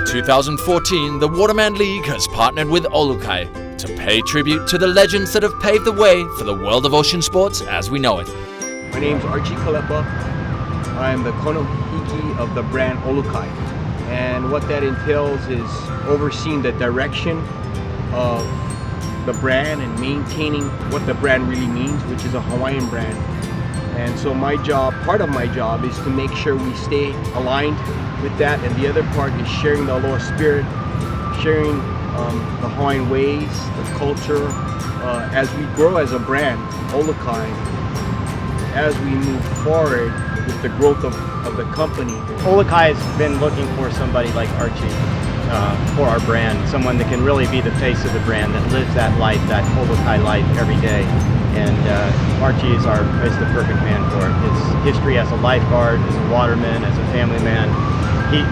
2014, the Waterman League has partnered with Olukai to pay tribute to the legends that have paved the way for the world of ocean sports as we know it. My name's Archie Kalepa. I'm the Konohiki of the brand Olukai. And what that entails is overseeing the direction of the brand and maintaining what the brand really means, which is a Hawaiian brand. And so my job, part of my job, is to make sure we stay aligned with that, and the other part is sharing the aloha spirit, sharing the Hawaiian ways, the culture, as we grow as a brand, Olukai, as we move forward with the growth of the company. Olukai has been looking for somebody like Archie for our brand, someone that can really be the face of the brand, that lives that life, that Olukai life every day. And Archie is the perfect man for it. His history as a lifeguard, as a waterman, as a family man,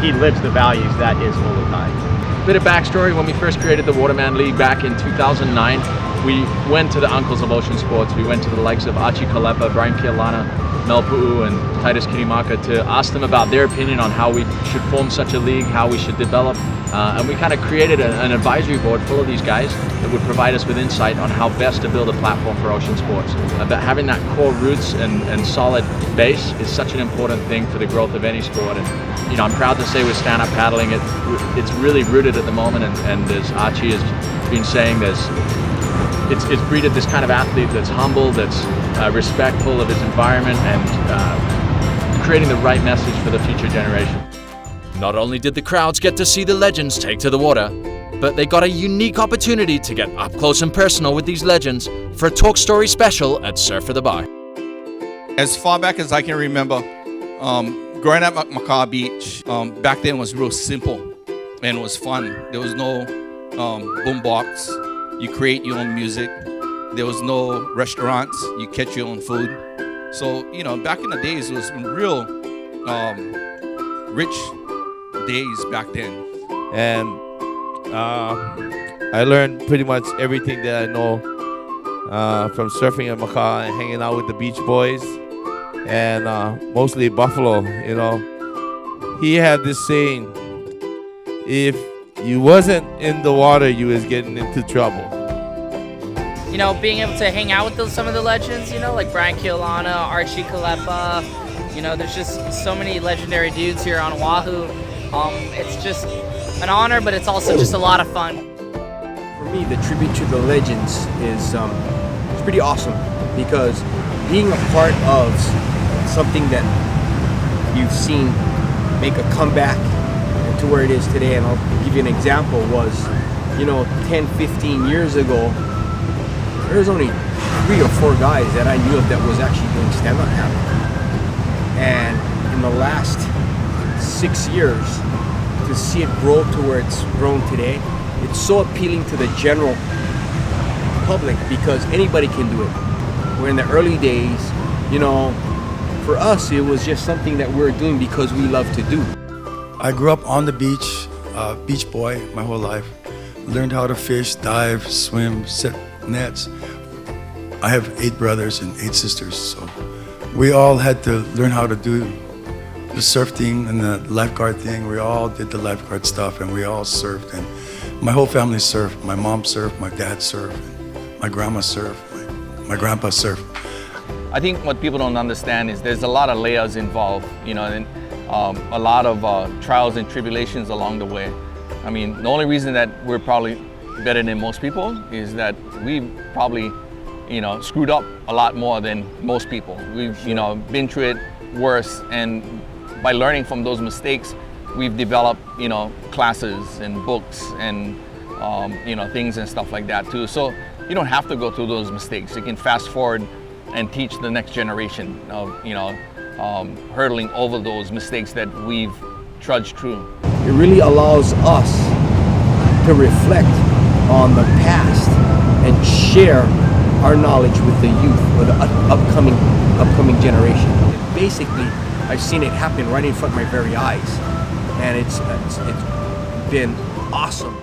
he lives the values that is Olukai. Bit of backstory: when we first created the Waterman League back in 2009, we went to the uncles of ocean sports. We went to the likes of Archie Kalepa, Brian Kealana, Mel Pu'u, and Titus Kinimaka to ask them about their opinion on how we should form such a league, how we should develop. And we kind of created an advisory board full of these guys that would provide us with insight on how best to build a platform for ocean sports. But having that core roots and solid base is such an important thing for the growth of any sport. And I'm proud to say with stand-up paddling, it's really rooted at the moment. And as Archie has been saying, it's breeded this kind of athlete that's humble, that's respectful of his environment, and creating the right message for the future generation. Not only did the crowds get to see the legends take to the water, but they got a unique opportunity to get up close and personal with these legends for a Talk Story special at Surf for the Bar. As far back as I can remember, growing up at Macau Beach, back then was real simple and it was fun. There was no boombox. You create your own music. There was no restaurants. You catch your own food. So, back in the days, it was real rich days back then. And I learned pretty much everything that I know from surfing in Macau and hanging out with the Beach Boys, and mostly Buffalo. He had this saying: if you wasn't in the water, you was getting into trouble. Being able to hang out with some of the legends, like Brian Kealana, Archie Kalepa, there's just so many legendary dudes here on Oahu. It's just an honor, but it's also just a lot of fun. For me, the tribute to the legends is it's pretty awesome, because being a part of something that you've seen make a comeback to where it is today, and I'll give you an example, was 10, 15 years ago, there was only 3 or 4 guys that I knew of that was actually doing stand-up paddling. And in the last 6 years, to see it grow to where it's grown today, it's so appealing to the general public because anybody can do it. Where in the early days, for us, it was just something that we were doing because we love to do. I grew up on the beach, beach boy my whole life. Learned how to fish, dive, swim, set nets. I have 8 brothers and 8 sisters, so we all had to learn how to do the surf thing and the lifeguard thing. We all did the lifeguard stuff, and we all surfed, and my whole family surfed. My mom surfed, my dad surfed, my grandma surfed, my grandpa surfed. I think what people don't understand is there's a lot of layers involved, and a lot of trials and tribulations along the way. I mean, the only reason that we're probably better than most people is that we probably, screwed up a lot more than most people. We've, been through it worse, and by learning from those mistakes, we've developed, classes and books and, things and stuff like that too. So you don't have to go through those mistakes. You can fast forward and teach the next generation of, hurdling over those mistakes that we've trudged through. It really allows us to reflect on the past and share our knowledge with the youth or the upcoming generation. Basically, I've seen it happen right in front of my very eyes, and it's been awesome.